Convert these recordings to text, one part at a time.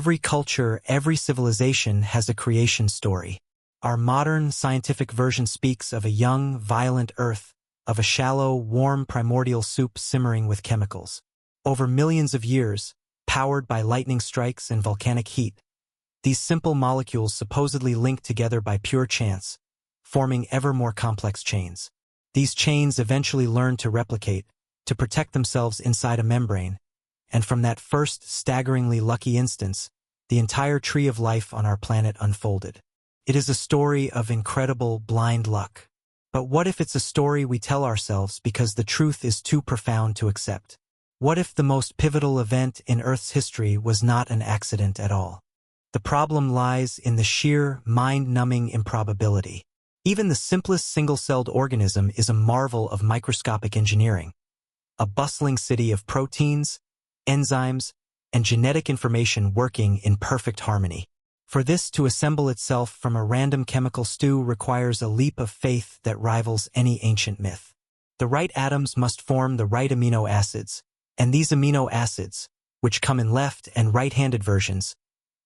Every culture, every civilization has a creation story. Our modern scientific version speaks of a young, violent Earth, of a shallow, warm primordial soup simmering with chemicals. Over millions of years, powered by lightning strikes and volcanic heat, these simple molecules supposedly link together by pure chance, forming ever more complex chains. These chains eventually learn to replicate, to protect themselves inside a membrane, and from that first staggeringly lucky instance, the entire tree of life on our planet unfolded. It is a story of incredible blind luck. But what if it's a story we tell ourselves because the truth is too profound to accept? What if the most pivotal event in Earth's history was not an accident at all? The problem lies in the sheer, mind-numbing improbability. Even the simplest single-celled organism is a marvel of microscopic engineering. A bustling city of proteins, enzymes, and genetic information working in perfect harmony. For this to assemble itself from a random chemical stew requires a leap of faith that rivals any ancient myth. The right atoms must form the right amino acids, and these amino acids, which come in left and right-handed versions,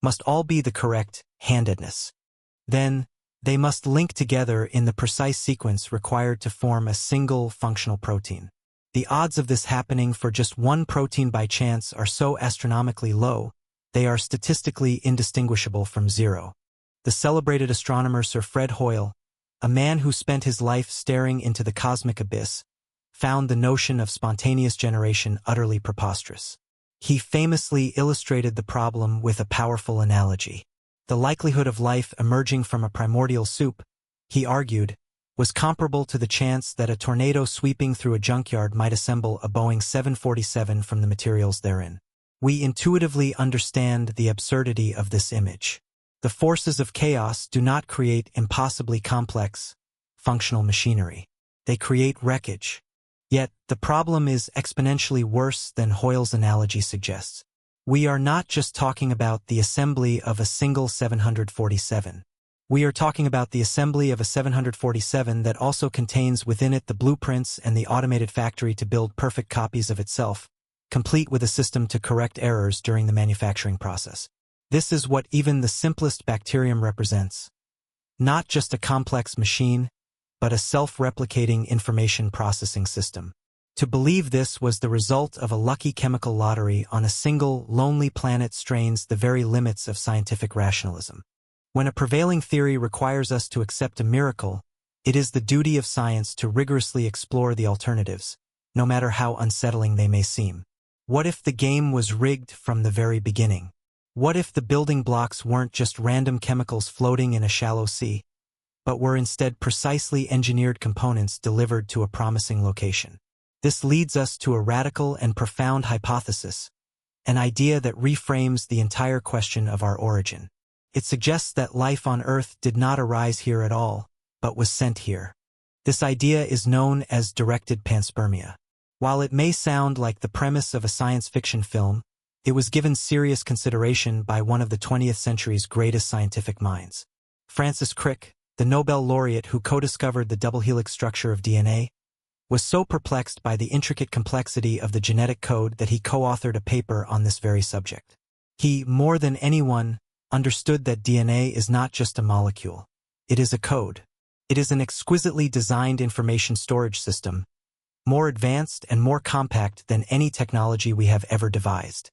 must all be the correct handedness. Then, they must link together in the precise sequence required to form a single functional protein. The odds of this happening for just one protein by chance are so astronomically low, they are statistically indistinguishable from zero. The celebrated astronomer Sir Fred Hoyle, a man who spent his life staring into the cosmic abyss, found the notion of spontaneous generation utterly preposterous. He famously illustrated the problem with a powerful analogy. The likelihood of life emerging from a primordial soup, he argued, was comparable to the chance that a tornado sweeping through a junkyard might assemble a Boeing 747 from the materials therein. We intuitively understand the absurdity of this image. The forces of chaos do not create impossibly complex, functional machinery. They create wreckage. Yet, the problem is exponentially worse than Hoyle's analogy suggests. We are not just talking about the assembly of a single 747. We are talking about the assembly of a 747 that also contains within it the blueprints and the automated factory to build perfect copies of itself, complete with a system to correct errors during the manufacturing process. This is what even the simplest bacterium represents. Not just a complex machine, but a self-replicating information processing system. To believe this was the result of a lucky chemical lottery on a single, lonely planet strains the very limits of scientific rationalism. When a prevailing theory requires us to accept a miracle, it is the duty of science to rigorously explore the alternatives, no matter how unsettling they may seem. What if the game was rigged from the very beginning? What if the building blocks weren't just random chemicals floating in a shallow sea, but were instead precisely engineered components delivered to a promising location? This leads us to a radical and profound hypothesis, an idea that reframes the entire question of our origin. It suggests that life on Earth did not arise here at all, but was sent here. This idea is known as directed panspermia. While it may sound like the premise of a science fiction film, it was given serious consideration by one of the 20th century's greatest scientific minds. Francis Crick, the Nobel laureate who co-discovered the double helix structure of DNA, was so perplexed by the intricate complexity of the genetic code that he co-authored a paper on this very subject. He, more than anyone, understood that DNA is not just a molecule. It is a code. It is an exquisitely designed information storage system, more advanced and more compact than any technology we have ever devised.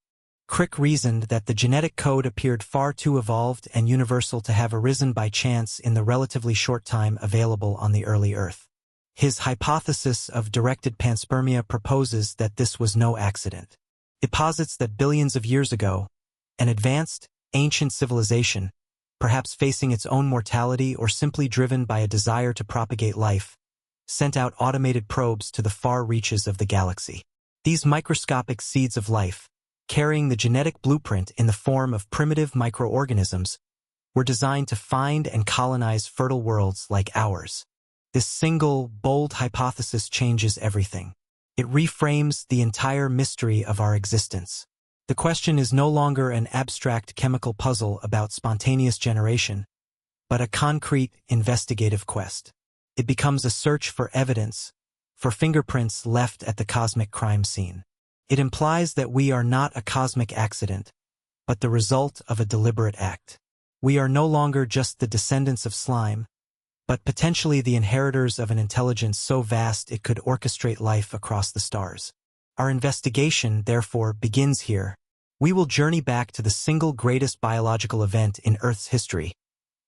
Crick reasoned that the genetic code appeared far too evolved and universal to have arisen by chance in the relatively short time available on the early Earth. His hypothesis of directed panspermia proposes that this was no accident. It posits that billions of years ago, an advanced, ancient civilization, perhaps facing its own mortality or simply driven by a desire to propagate life, sent out automated probes to the far reaches of the galaxy. These microscopic seeds of life, carrying the genetic blueprint in the form of primitive microorganisms, were designed to find and colonize fertile worlds like ours. This single, bold hypothesis changes everything. It reframes the entire mystery of our existence. The question is no longer an abstract chemical puzzle about spontaneous generation, but a concrete, investigative quest. It becomes a search for evidence, for fingerprints left at the cosmic crime scene. It implies that we are not a cosmic accident, but the result of a deliberate act. We are no longer just the descendants of slime, but potentially the inheritors of an intelligence so vast it could orchestrate life across the stars. Our investigation, therefore, begins here. We will journey back to the single greatest biological event in Earth's history,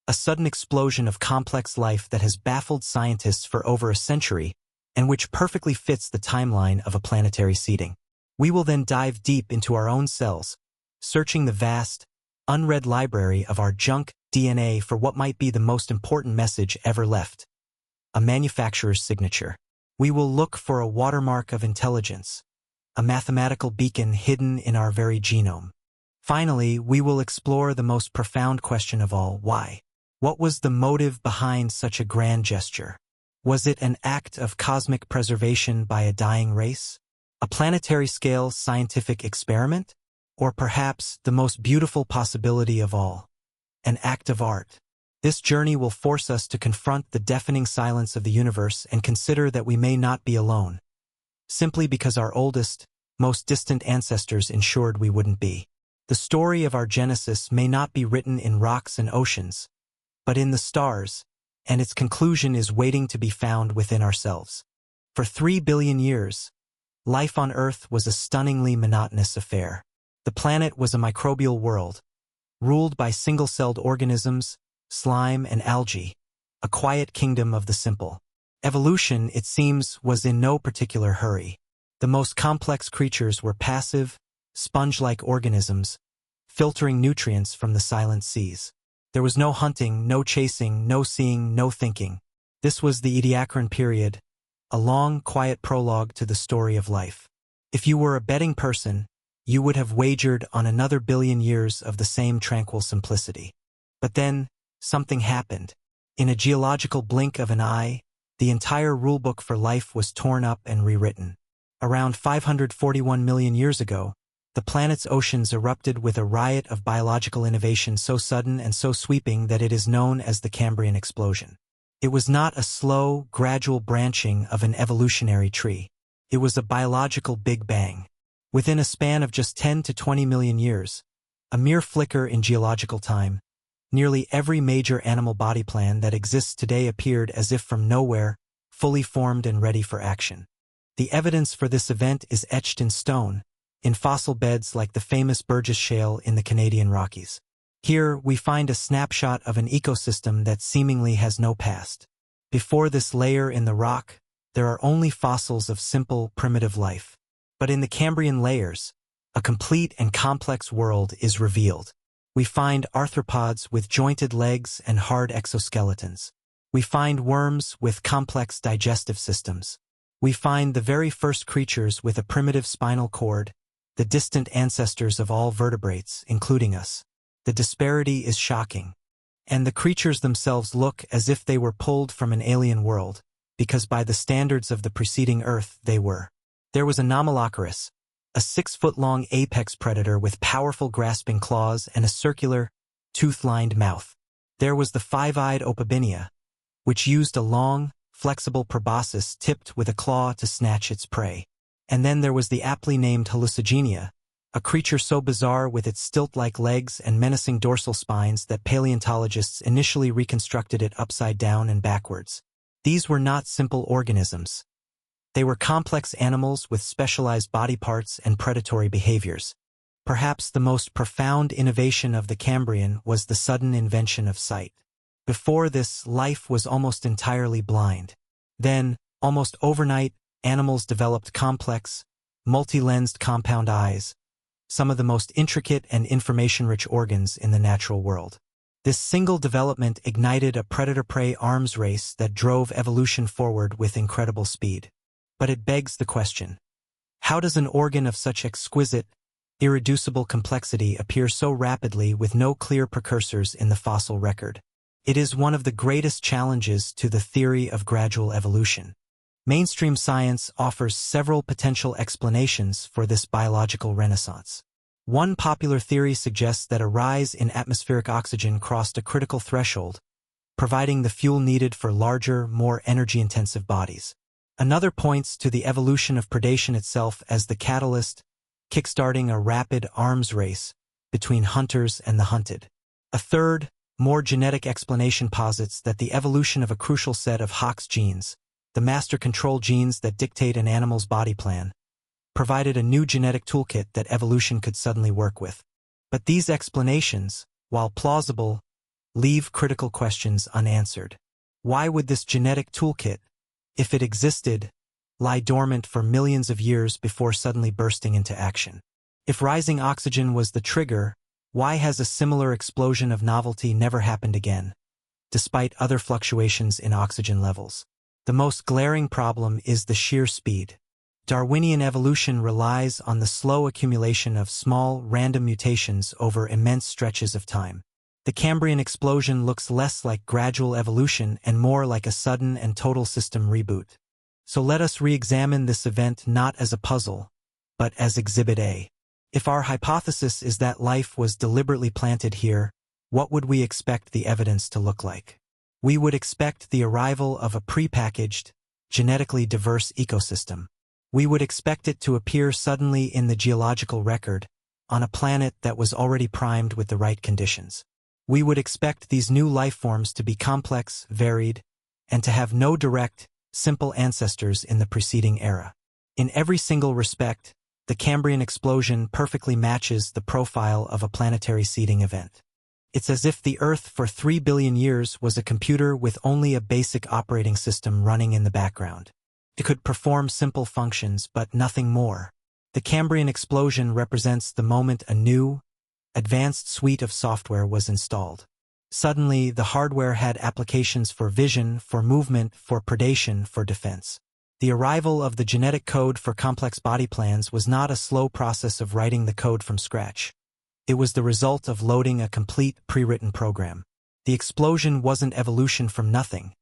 a sudden explosion of complex life that has baffled scientists for over a century and which perfectly fits the timeline of a planetary seeding. We will then dive deep into our own cells, searching the vast, unread library of our junk DNA for what might be the most important message ever left: a manufacturer's signature. We will look for a watermark of intelligence, a mathematical beacon hidden in our very genome. Finally, we will explore the most profound question of all: why? What was the motive behind such a grand gesture? Was it an act of cosmic preservation by a dying race? A planetary-scale scientific experiment? Or perhaps the most beautiful possibility of all, an act of art? This journey will force us to confront the deafening silence of the universe and consider that we may not be alone, simply because our oldest, most distant ancestors ensured we wouldn't be. The story of our genesis may not be written in rocks and oceans, but in the stars, and its conclusion is waiting to be found within ourselves. For 3 billion years, life on Earth was a stunningly monotonous affair. The planet was a microbial world, ruled by single-celled organisms, slime and algae, a quiet kingdom of the simple. Evolution, it seems, was in no particular hurry. The most complex creatures were passive, sponge-like organisms, filtering nutrients from the silent seas. There was no hunting, no chasing, no seeing, no thinking. This was the Ediacaran period, a long, quiet prologue to the story of life. If you were a betting person, you would have wagered on another billion years of the same tranquil simplicity. But then, something happened. In a geological blink of an eye, the entire rulebook for life was torn up and rewritten. Around 541 million years ago, the planet's oceans erupted with a riot of biological innovation so sudden and so sweeping that it is known as the Cambrian explosion. It was not a slow, gradual branching of an evolutionary tree. It was a biological Big Bang. Within a span of just 10 to 20 million years, a mere flicker in geological time, nearly every major animal body plan that exists today appeared as if from nowhere, fully formed and ready for action. The evidence for this event is etched in stone, in fossil beds like the famous Burgess Shale in the Canadian Rockies. Here, we find a snapshot of an ecosystem that seemingly has no past. Before this layer in the rock, there are only fossils of simple, primitive life. But in the Cambrian layers, a complete and complex world is revealed. We find arthropods with jointed legs and hard exoskeletons. We find worms with complex digestive systems. We find the very first creatures with a primitive spinal cord, the distant ancestors of all vertebrates, including us. The disparity is shocking. And the creatures themselves look as if they were pulled from an alien world, because by the standards of the preceding Earth, they were. There was Anomalocaris, a 6-foot-long apex predator with powerful grasping claws and a circular, tooth-lined mouth. There was the 5-eyed Opabinia, which used a long, flexible proboscis tipped with a claw to snatch its prey. And then there was the aptly named Hallucigenia, a creature so bizarre with its stilt-like legs and menacing dorsal spines that paleontologists initially reconstructed it upside down and backwards. These were not simple organisms. They were complex animals with specialized body parts and predatory behaviors. Perhaps the most profound innovation of the Cambrian was the sudden invention of sight. Before this, life was almost entirely blind. Then, almost overnight, animals developed complex, multi-lensed compound eyes, some of the most intricate and information-rich organs in the natural world. This single development ignited a predator-prey arms race that drove evolution forward with incredible speed. But it begs the question: how does an organ of such exquisite, irreducible complexity appear so rapidly with no clear precursors in the fossil record? It is one of the greatest challenges to the theory of gradual evolution. Mainstream science offers several potential explanations for this biological renaissance. One popular theory suggests that a rise in atmospheric oxygen crossed a critical threshold, providing the fuel needed for larger, more energy-intensive bodies. Another points to the evolution of predation itself as the catalyst, kickstarting a rapid arms race between hunters and the hunted. A third, more genetic explanation posits that the evolution of a crucial set of Hox genes, the master control genes that dictate an animal's body plan, provided a new genetic toolkit that evolution could suddenly work with. But these explanations, while plausible, leave critical questions unanswered. Why would this genetic toolkit, if it existed, lie dormant for millions of years before suddenly bursting into action? If rising oxygen was the trigger, why has a similar explosion of novelty never happened again, despite other fluctuations in oxygen levels? The most glaring problem is the sheer speed. Darwinian evolution relies on the slow accumulation of small, random mutations over immense stretches of time. The Cambrian explosion looks less like gradual evolution and more like a sudden and total system reboot. So let us re-examine this event not as a puzzle, but as Exhibit A. If our hypothesis is that life was deliberately planted here, what would we expect the evidence to look like? We would expect the arrival of a prepackaged, genetically diverse ecosystem. We would expect it to appear suddenly in the geological record, on a planet that was already primed with the right conditions. We would expect these new life forms to be complex, varied, and to have no direct, simple ancestors in the preceding era. In every single respect, the Cambrian explosion perfectly matches the profile of a planetary seeding event. It's as if the Earth for 3 billion years was a computer with only a basic operating system running in the background. It could perform simple functions, but nothing more. The Cambrian explosion represents the moment a new, advanced suite of software was installed. Suddenly, the hardware had applications for vision, for movement, for predation, for defense. The arrival of the genetic code for complex body plans was not a slow process of writing the code from scratch. It was the result of loading a complete pre-written program. The explosion wasn't evolution from nothing.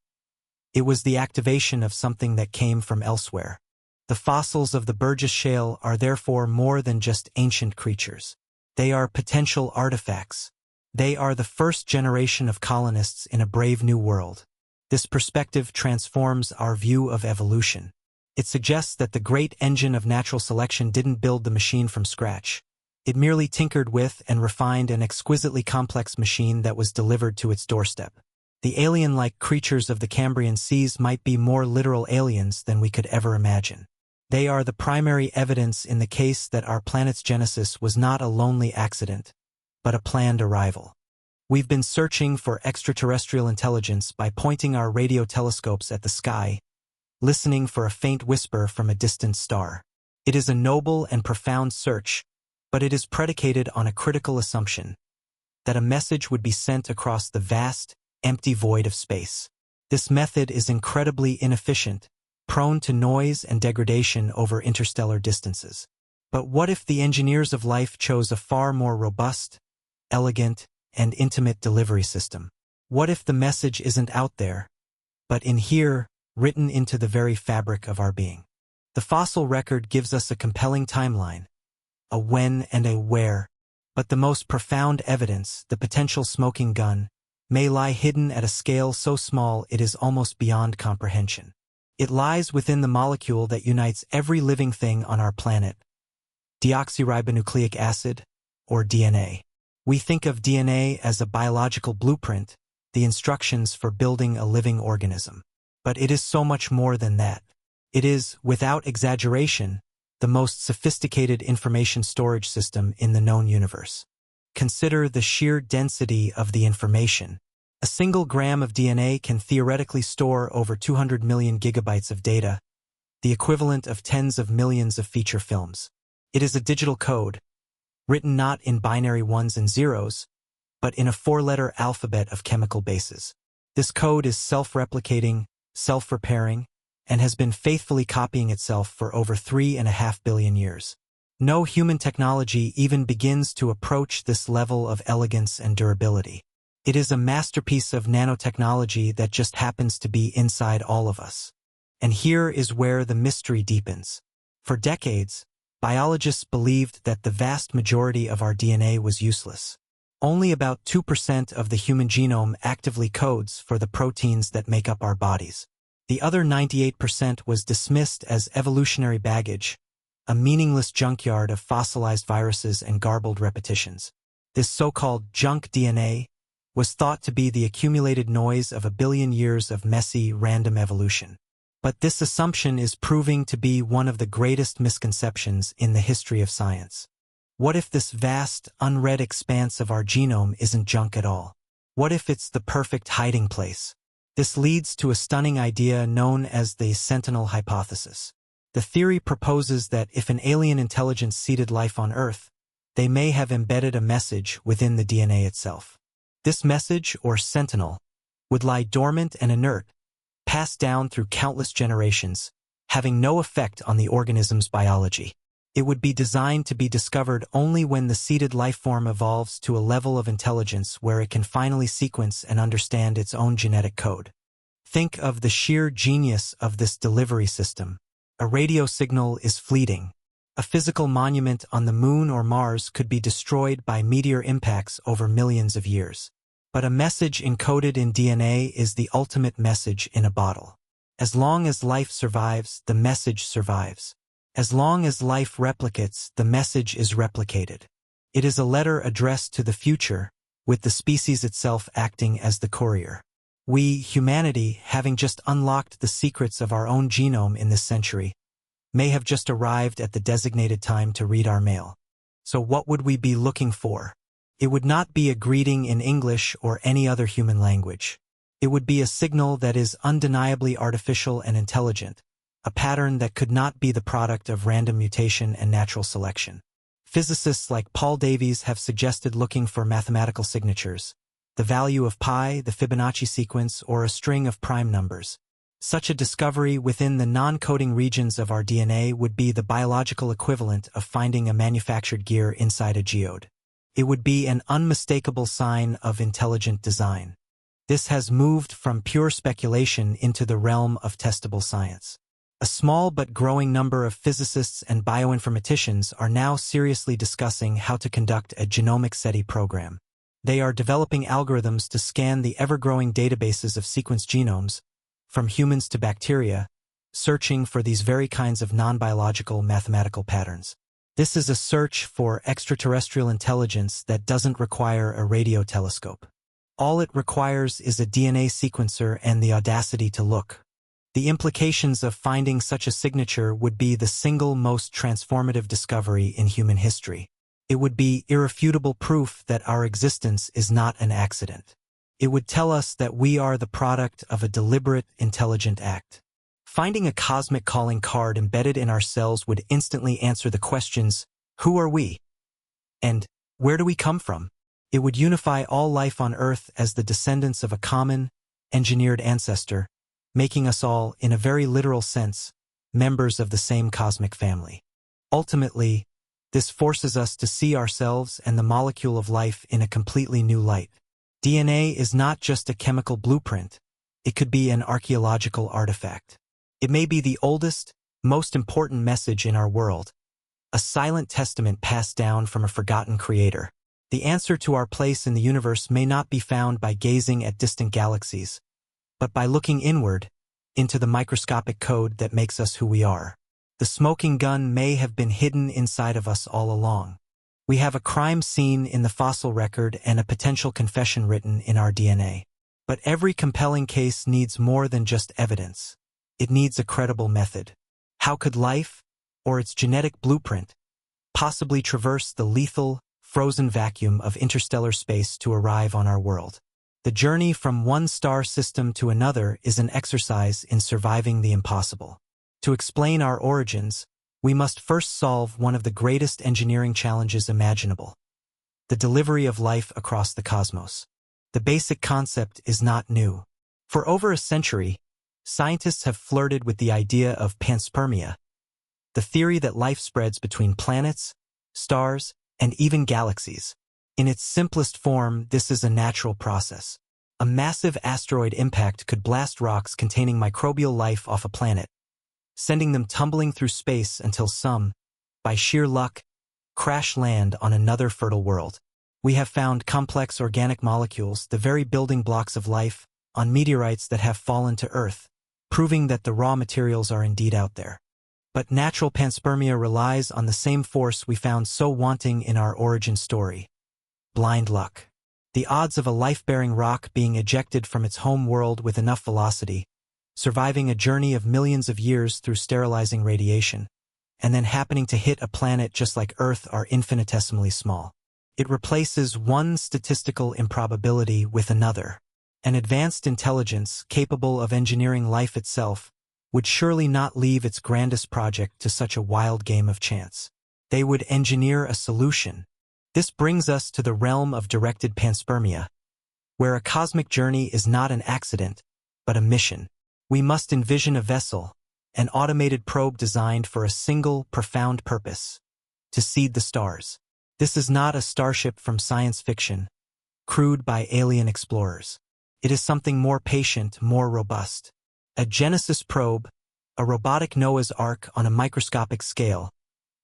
It was the activation of something that came from elsewhere. The fossils of the Burgess Shale are therefore more than just ancient creatures. They are potential artifacts. They are the first generation of colonists in a brave new world. This perspective transforms our view of evolution. It suggests that the great engine of natural selection didn't build the machine from scratch. It merely tinkered with and refined an exquisitely complex machine that was delivered to its doorstep. The alien-like creatures of the Cambrian seas might be more literal aliens than we could ever imagine. They are the primary evidence in the case that our planet's genesis was not a lonely accident, but a planned arrival. We've been searching for extraterrestrial intelligence by pointing our radio telescopes at the sky, listening for a faint whisper from a distant star. It is a noble and profound search, but it is predicated on a critical assumption, that a message would be sent across the vast, empty void of space. This method is incredibly inefficient, prone to noise and degradation over interstellar distances. But what if the engineers of life chose a far more robust, elegant, and intimate delivery system? What if the message isn't out there, but in here, written into the very fabric of our being? The fossil record gives us a compelling timeline, a when and a where, but the most profound evidence, the potential smoking gun, may lie hidden at a scale so small it is almost beyond comprehension. It lies within the molecule that unites every living thing on our planet, deoxyribonucleic acid, or DNA. We think of DNA as a biological blueprint, the instructions for building a living organism. But it is so much more than that. It is, without exaggeration, the most sophisticated information storage system in the known universe. Consider the sheer density of the information. A single gram of DNA can theoretically store over 200 million gigabytes of data, the equivalent of tens of millions of feature films. It is a digital code, written not in binary ones and zeros, but in a four-letter alphabet of chemical bases. This code is self-replicating, self-repairing, and has been faithfully copying itself for over 3.5 billion years. No human technology even begins to approach this level of elegance and durability. It is a masterpiece of nanotechnology that just happens to be inside all of us. And here is where the mystery deepens. For decades, biologists believed that the vast majority of our DNA was useless. Only about 2% of the human genome actively codes for the proteins that make up our bodies. The other 98% was dismissed as evolutionary baggage, a meaningless junkyard of fossilized viruses and garbled repetitions. This so-called junk DNA was thought to be the accumulated noise of a billion years of messy, random evolution. But this assumption is proving to be one of the greatest misconceptions in the history of science. What if this vast, unread expanse of our genome isn't junk at all? What if it's the perfect hiding place? This leads to a stunning idea known as the Sentinel hypothesis. The theory proposes that if an alien intelligence seeded life on Earth, they may have embedded a message within the DNA itself. This message, or sentinel, would lie dormant and inert, passed down through countless generations, having no effect on the organism's biology. It would be designed to be discovered only when the seeded life form evolves to a level of intelligence where it can finally sequence and understand its own genetic code. Think of the sheer genius of this delivery system. A radio signal is fleeting. A physical monument on the Moon or Mars could be destroyed by meteor impacts over millions of years. But a message encoded in DNA is the ultimate message in a bottle. As long as life survives, the message survives. As long as life replicates, the message is replicated. It is a letter addressed to the future, with the species itself acting as the courier. We, humanity, having just unlocked the secrets of our own genome in this century, may have just arrived at the designated time to read our mail. So what would we be looking for? It would not be a greeting in English or any other human language. It would be a signal that is undeniably artificial and intelligent, a pattern that could not be the product of random mutation and natural selection. Physicists like Paul Davies have suggested looking for mathematical signatures, the value of pi, the Fibonacci sequence, or a string of prime numbers. Such a discovery within the non-coding regions of our DNA would be the biological equivalent of finding a manufactured gear inside a geode. It would be an unmistakable sign of intelligent design. This has moved from pure speculation into the realm of testable science. A small but growing number of physicists and bioinformaticians are now seriously discussing how to conduct a genomic SETI program. They are developing algorithms to scan the ever-growing databases of sequenced genomes, from humans to bacteria, searching for these very kinds of non-biological mathematical patterns. This is a search for extraterrestrial intelligence that doesn't require a radio telescope. All it requires is a DNA sequencer and the audacity to look. The implications of finding such a signature would be the single most transformative discovery in human history. It would be irrefutable proof that our existence is not an accident. It would tell us that we are the product of a deliberate, intelligent act. Finding a cosmic calling card embedded in our cells would instantly answer the questions, who are we? And where do we come from? It would unify all life on Earth as the descendants of a common, engineered ancestor, making us all, in a very literal sense, members of the same cosmic family. Ultimately, this forces us to see ourselves and the molecule of life in a completely new light. DNA is not just a chemical blueprint, it could be an archaeological artifact. It may be the oldest, most important message in our world, a silent testament passed down from a forgotten creator. The answer to our place in the universe may not be found by gazing at distant galaxies, but by looking inward, into the microscopic code that makes us who we are. The smoking gun may have been hidden inside of us all along. We have a crime scene in the fossil record and a potential confession written in our DNA. But every compelling case needs more than just evidence. It needs a credible method. How could life, or its genetic blueprint, possibly traverse the lethal, frozen vacuum of interstellar space to arrive on our world? The journey from one star system to another is an exercise in surviving the impossible. To explain our origins, we must first solve one of the greatest engineering challenges imaginable: the delivery of life across the cosmos. The basic concept is not new. For over a century, scientists have flirted with the idea of panspermia, the theory that life spreads between planets, stars, and even galaxies. In its simplest form, this is a natural process. A massive asteroid impact could blast rocks containing microbial life off a planet, sending them tumbling through space until some, by sheer luck, crash land on another fertile world. We have found complex organic molecules, the very building blocks of life, on meteorites that have fallen to Earth, proving that the raw materials are indeed out there. But natural panspermia relies on the same force we found so wanting in our origin story: blind luck. The odds of a life-bearing rock being ejected from its home world with enough velocity, surviving a journey of millions of years through sterilizing radiation, and then happening to hit a planet just like Earth are infinitesimally small. It replaces one statistical improbability with another. An advanced intelligence capable of engineering life itself would surely not leave its grandest project to such a wild game of chance. They would engineer a solution. This brings us to the realm of directed panspermia, where a cosmic journey is not an accident, but a mission. We must envision a vessel, an automated probe designed for a single, profound purpose: to seed the stars. This is not a starship from science fiction, crewed by alien explorers. It is something more patient, more robust. A Genesis probe, a robotic Noah's Ark on a microscopic scale,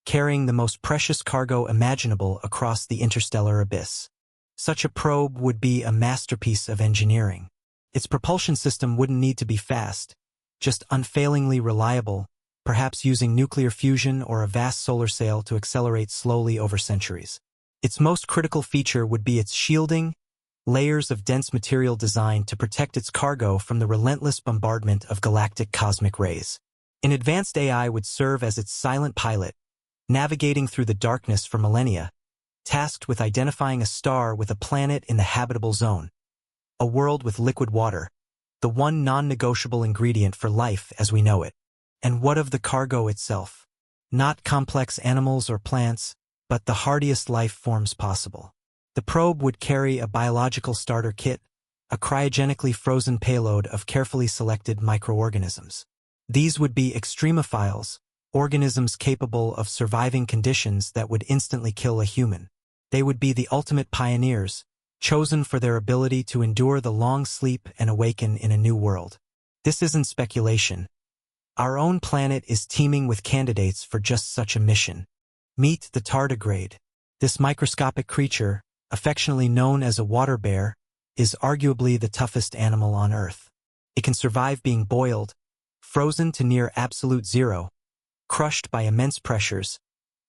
carrying the most precious cargo imaginable across the interstellar abyss. Such a probe would be a masterpiece of engineering. Its propulsion system wouldn't need to be fast, just unfailingly reliable, perhaps using nuclear fusion or a vast solar sail to accelerate slowly over centuries. Its most critical feature would be its shielding, layers of dense material designed to protect its cargo from the relentless bombardment of galactic cosmic rays. An advanced AI would serve as its silent pilot, navigating through the darkness for millennia, tasked with identifying a star with a planet in the habitable zone, a world with liquid water, the one non-negotiable ingredient for life as we know it. And what of the cargo itself? Not complex animals or plants, but the hardiest life forms possible. The probe would carry a biological starter kit, a cryogenically frozen payload of carefully selected microorganisms. These would be extremophiles, organisms capable of surviving conditions that would instantly kill a human. They would be the ultimate pioneers, chosen for their ability to endure the long sleep and awaken in a new world. This isn't speculation. Our own planet is teeming with candidates for just such a mission. Meet the tardigrade. This microscopic creature, affectionately known as a water bear, is arguably the toughest animal on Earth. It can survive being boiled, frozen to near absolute zero, crushed by immense pressures,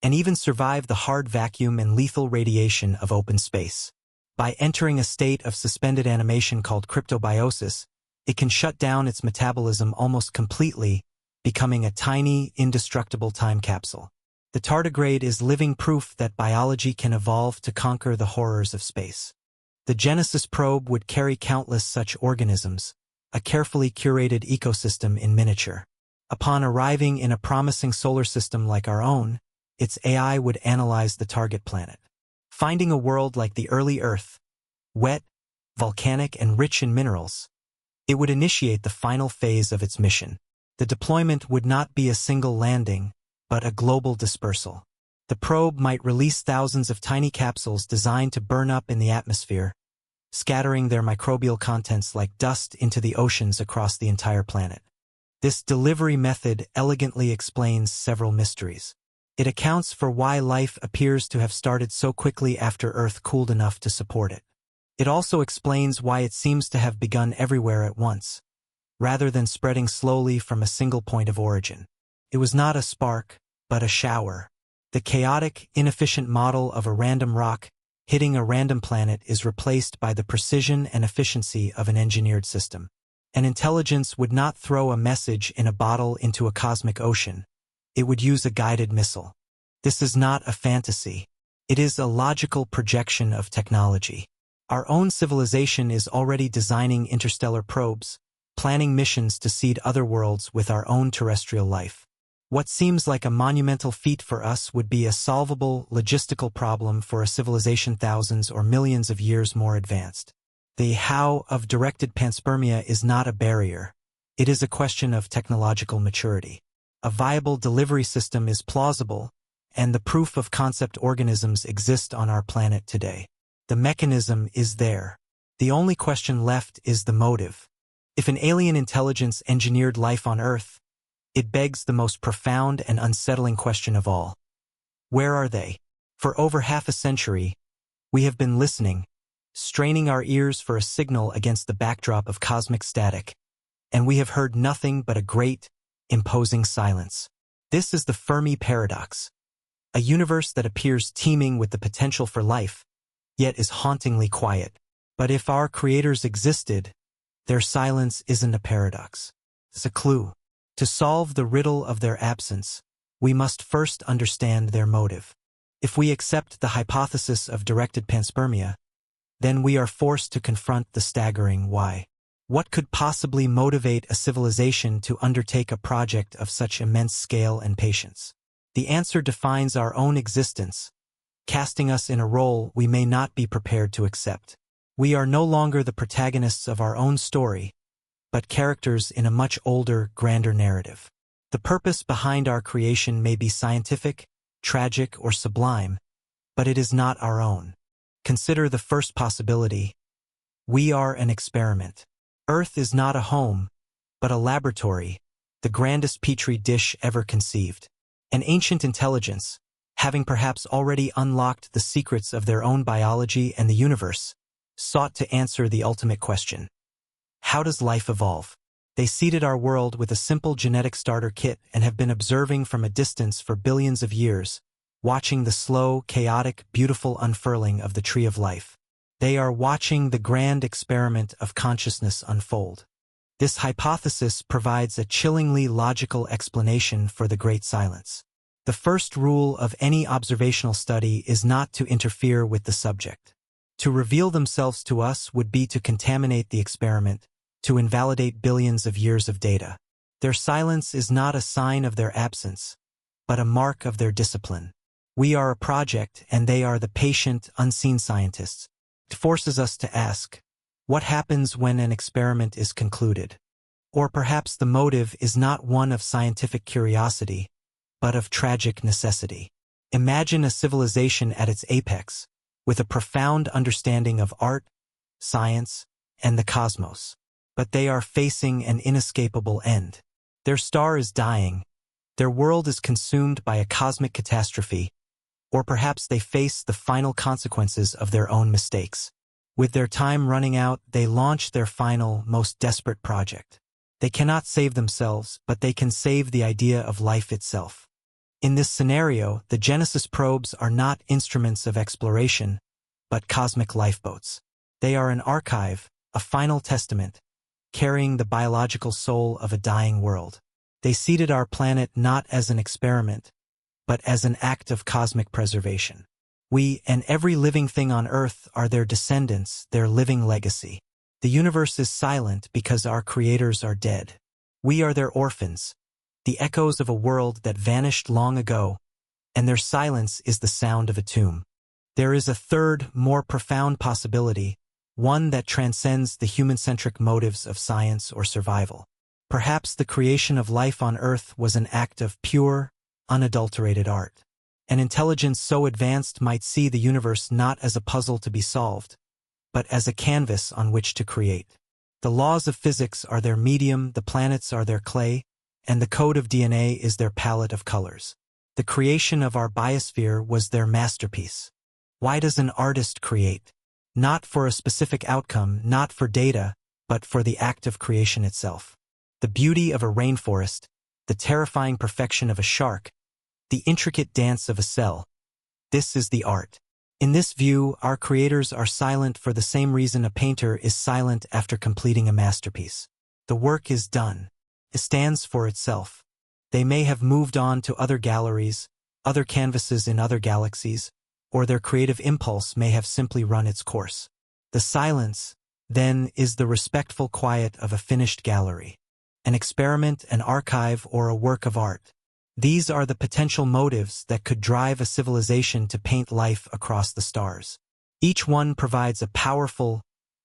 and even survive the hard vacuum and lethal radiation of open space. By entering a state of suspended animation called cryptobiosis, it can shut down its metabolism almost completely, becoming a tiny, indestructible time capsule. The tardigrade is living proof that biology can evolve to conquer the horrors of space. The Genesis probe would carry countless such organisms, a carefully curated ecosystem in miniature. Upon arriving in a promising solar system like our own, its AI would analyze the target planet. Finding a world like the early Earth, wet, volcanic, and rich in minerals, it would initiate the final phase of its mission. The deployment would not be a single landing, but a global dispersal. The probe might release thousands of tiny capsules designed to burn up in the atmosphere, scattering their microbial contents like dust into the oceans across the entire planet. This delivery method elegantly explains several mysteries. It accounts for why life appears to have started so quickly after Earth cooled enough to support it. It also explains why it seems to have begun everywhere at once, rather than spreading slowly from a single point of origin. It was not a spark, but a shower. The chaotic, inefficient model of a random rock hitting a random planet is replaced by the precision and efficiency of an engineered system. An intelligence would not throw a message in a bottle into a cosmic ocean. It would use a guided missile. This is not a fantasy. It is a logical projection of technology. Our own civilization is already designing interstellar probes, planning missions to seed other worlds with our own terrestrial life. What seems like a monumental feat for us would be a solvable, logistical problem for a civilization thousands or millions of years more advanced. The how of directed panspermia is not a barrier. It is a question of technological maturity. A viable delivery system is plausible, and the proof of concept organisms exist on our planet today. The mechanism is there. The only question left is the motive. If an alien intelligence engineered life on Earth, it begs the most profound and unsettling question of all. Where are they? For over half a century, we have been listening, straining our ears for a signal against the backdrop of cosmic static, and we have heard nothing but a great, imposing silence. This is the Fermi paradox. A universe that appears teeming with the potential for life, yet is hauntingly quiet. But if our creators existed, their silence isn't a paradox. It's a clue. To solve the riddle of their absence, we must first understand their motive. If we accept the hypothesis of directed panspermia, then we are forced to confront the staggering why. What could possibly motivate a civilization to undertake a project of such immense scale and patience? The answer defines our own existence, casting us in a role we may not be prepared to accept. We are no longer the protagonists of our own story, but characters in a much older, grander narrative. The purpose behind our creation may be scientific, tragic, or sublime, but it is not our own. Consider the first possibility. We are an experiment. Earth is not a home, but a laboratory, the grandest petri dish ever conceived. An ancient intelligence, having perhaps already unlocked the secrets of their own biology and the universe, sought to answer the ultimate question. How does life evolve? They seeded our world with a simple genetic starter kit and have been observing from a distance for billions of years, watching the slow, chaotic, beautiful unfurling of the tree of life. They are watching the grand experiment of consciousness unfold. This hypothesis provides a chillingly logical explanation for the Great Silence. The first rule of any observational study is not to interfere with the subject. To reveal themselves to us would be to contaminate the experiment, to invalidate billions of years of data. Their silence is not a sign of their absence, but a mark of their discipline. We are a project, and they are the patient, unseen scientists. It forces us to ask, what happens when an experiment is concluded? Or perhaps the motive is not one of scientific curiosity, but of tragic necessity. Imagine a civilization at its apex, with a profound understanding of art, science, and the cosmos. But they are facing an inescapable end. Their star is dying, their world is consumed by a cosmic catastrophe, or perhaps they face the final consequences of their own mistakes. With their time running out, they launch their final, most desperate project. They cannot save themselves, but they can save the idea of life itself. In this scenario, the Genesis probes are not instruments of exploration, but cosmic lifeboats. They are an archive, a final testament, carrying the biological soul of a dying world. They seeded our planet not as an experiment, but as an act of cosmic preservation. We, and every living thing on Earth, are their descendants, their living legacy. The universe is silent because our creators are dead. We are their orphans, the echoes of a world that vanished long ago, and their silence is the sound of a tomb. There is a third, more profound possibility, one that transcends the human-centric motives of science or survival. Perhaps the creation of life on Earth was an act of pure, unadulterated art. An intelligence so advanced might see the universe not as a puzzle to be solved, but as a canvas on which to create. The laws of physics are their medium, the planets are their clay, and the code of DNA is their palette of colors. The creation of our biosphere was their masterpiece. Why does an artist create? Not for a specific outcome, not for data, but for the act of creation itself. The beauty of a rainforest, the terrifying perfection of a shark, the intricate dance of a cell. This is the art. In this view, our creators are silent for the same reason a painter is silent after completing a masterpiece. The work is done. It stands for itself. They may have moved on to other galleries, other canvases in other galaxies, or their creative impulse may have simply run its course. The silence, then, is the respectful quiet of a finished gallery. An experiment, an archive, or a work of art. These are the potential motives that could drive a civilization to paint life across the stars. Each one provides a powerful,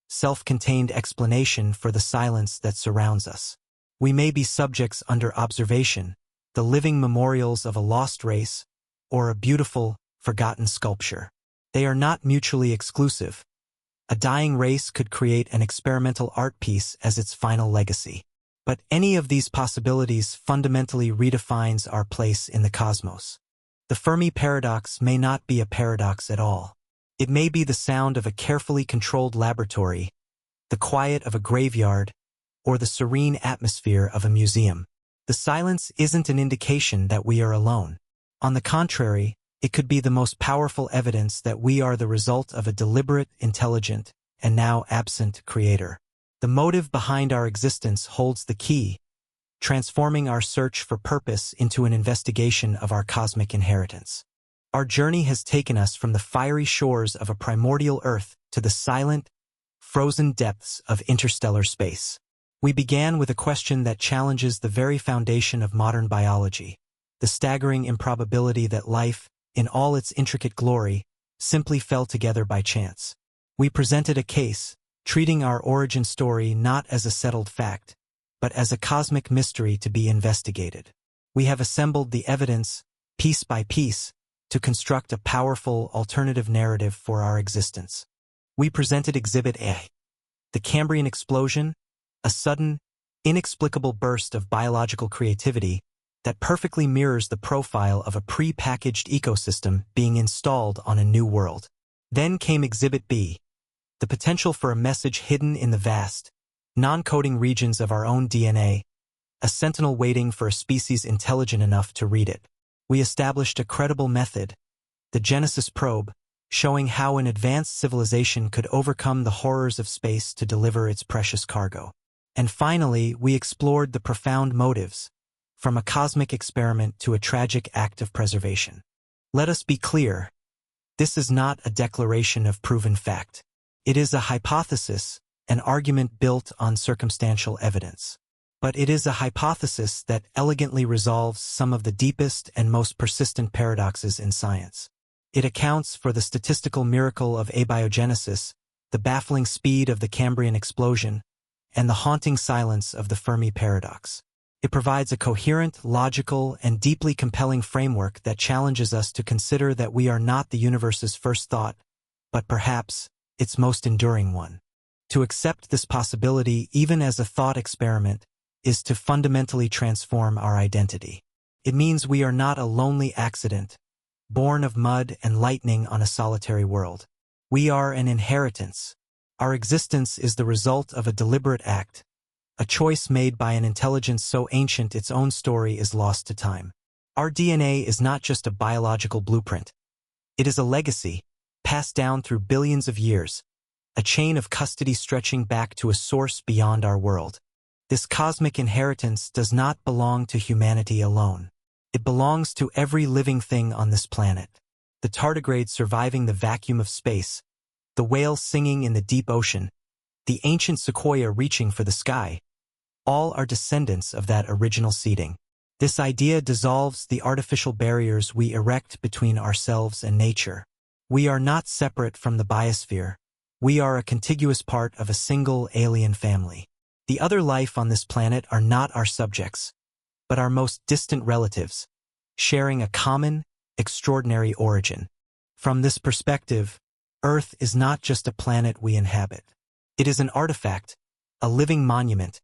self-contained explanation for the silence that surrounds us. We may be subjects under observation, the living memorials of a lost race, or a beautiful, forgotten sculpture. They are not mutually exclusive. A dying race could create an experimental art piece as its final legacy. But any of these possibilities fundamentally redefines our place in the cosmos. The Fermi paradox may not be a paradox at all. It may be the sound of a carefully controlled laboratory, the quiet of a graveyard, or the serene atmosphere of a museum. The silence isn't an indication that we are alone. On the contrary, It could be the most powerful evidence that we are the result of a deliberate, intelligent, and now absent creator. The motive behind our existence holds the key, transforming our search for purpose into an investigation of our cosmic inheritance. Our journey has taken us from the fiery shores of a primordial Earth to the silent, frozen depths of interstellar space. We began with a question that challenges the very foundation of modern biology, the staggering improbability that life, in all its intricate glory, simply fell together by chance. We presented a case, treating our origin story not as a settled fact, but as a cosmic mystery to be investigated. We have assembled the evidence, piece by piece, to construct a powerful alternative narrative for our existence. We presented Exhibit A, the Cambrian explosion, a sudden, inexplicable burst of biological creativity that perfectly mirrors the profile of a pre-packaged ecosystem being installed on a new world. Then came Exhibit B, the potential for a message hidden in the vast, non-coding regions of our own DNA, a sentinel waiting for a species intelligent enough to read it. We established a credible method, the Genesis probe, showing how an advanced civilization could overcome the horrors of space to deliver its precious cargo. And finally, we explored the profound motives, from a cosmic experiment to a tragic act of preservation. Let us be clear, this is not a declaration of proven fact. It is a hypothesis, an argument built on circumstantial evidence. But it is a hypothesis that elegantly resolves some of the deepest and most persistent paradoxes in science. It accounts for the statistical miracle of abiogenesis, the baffling speed of the Cambrian explosion, and the haunting silence of the Fermi paradox. It provides a coherent, logical, and deeply compelling framework that challenges us to consider that we are not the universe's first thought, but perhaps its most enduring one. To accept this possibility, even as a thought experiment, is to fundamentally transform our identity. It means we are not a lonely accident, born of mud and lightning on a solitary world. We are an inheritance. Our existence is the result of a deliberate act, a choice made by an intelligence so ancient its own story is lost to time. Our DNA is not just a biological blueprint. It is a legacy, passed down through billions of years, a chain of custody stretching back to a source beyond our world. This cosmic inheritance does not belong to humanity alone. It belongs to every living thing on this planet. The tardigrade surviving the vacuum of space, the whale singing in the deep ocean, the ancient sequoia reaching for the sky, all are descendants of that original seeding. This idea dissolves the artificial barriers we erect between ourselves and nature. We are not separate from the biosphere. We are a contiguous part of a single alien family. The other life on this planet are not our subjects, but our most distant relatives, sharing a common, extraordinary origin. From this perspective, Earth is not just a planet we inhabit. It is an artifact, a living monument,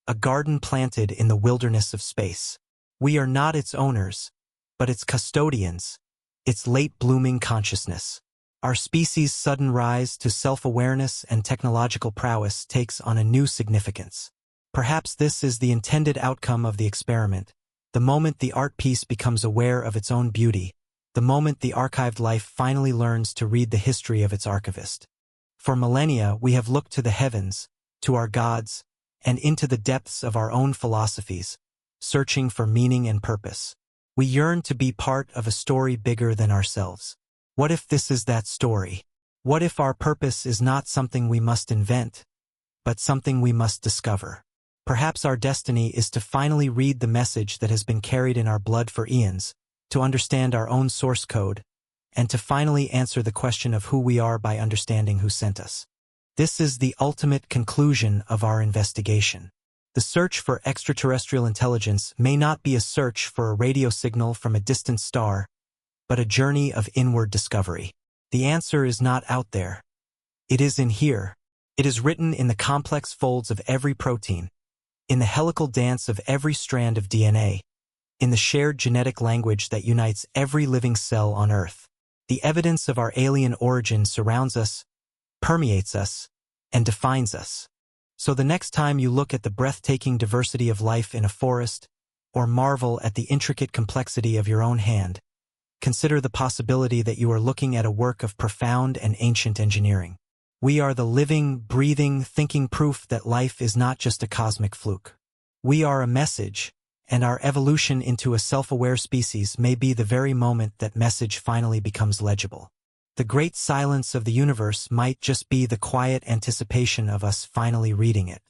a garden planted in the wilderness of space. We are not its owners, but its custodians, its late-blooming consciousness. Our species' sudden rise to self-awareness and technological prowess takes on a new significance. Perhaps this is the intended outcome of the experiment, the moment the art piece becomes aware of its own beauty, the moment the archived life finally learns to read the history of its archivist. For millennia, we have looked to the heavens, to our gods, and into the depths of our own philosophies, searching for meaning and purpose. We yearn to be part of a story bigger than ourselves. What if this is that story? What if our purpose is not something we must invent, but something we must discover? Perhaps our destiny is to finally read the message that has been carried in our blood for eons, to understand our own source code, and to finally answer the question of who we are by understanding who sent us. This is the ultimate conclusion of our investigation. The search for extraterrestrial intelligence may not be a search for a radio signal from a distant star, but a journey of inward discovery. The answer is not out there. It is in here. It is written in the complex folds of every protein, in the helical dance of every strand of DNA, in the shared genetic language that unites every living cell on Earth. The evidence of our alien origin surrounds us, permeates us, and defines us. So the next time you look at the breathtaking diversity of life in a forest, or marvel at the intricate complexity of your own hand, consider the possibility that you are looking at a work of profound and ancient engineering. We are the living, breathing, thinking proof that life is not just a cosmic fluke. We are a message, and our evolution into a self-aware species may be the very moment that message finally becomes legible. The great silence of the universe might just be the quiet anticipation of us finally reading it.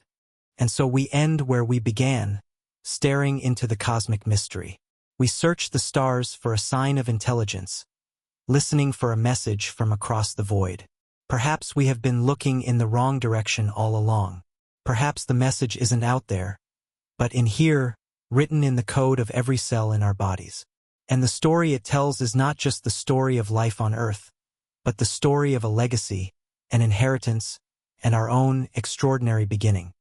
And so we end where we began, staring into the cosmic mystery. We search the stars for a sign of intelligence, listening for a message from across the void. Perhaps we have been looking in the wrong direction all along. Perhaps the message isn't out there, but in here, written in the code of every cell in our bodies. And the story it tells is not just the story of life on Earth, but the story of a legacy, an inheritance, and our own extraordinary beginning.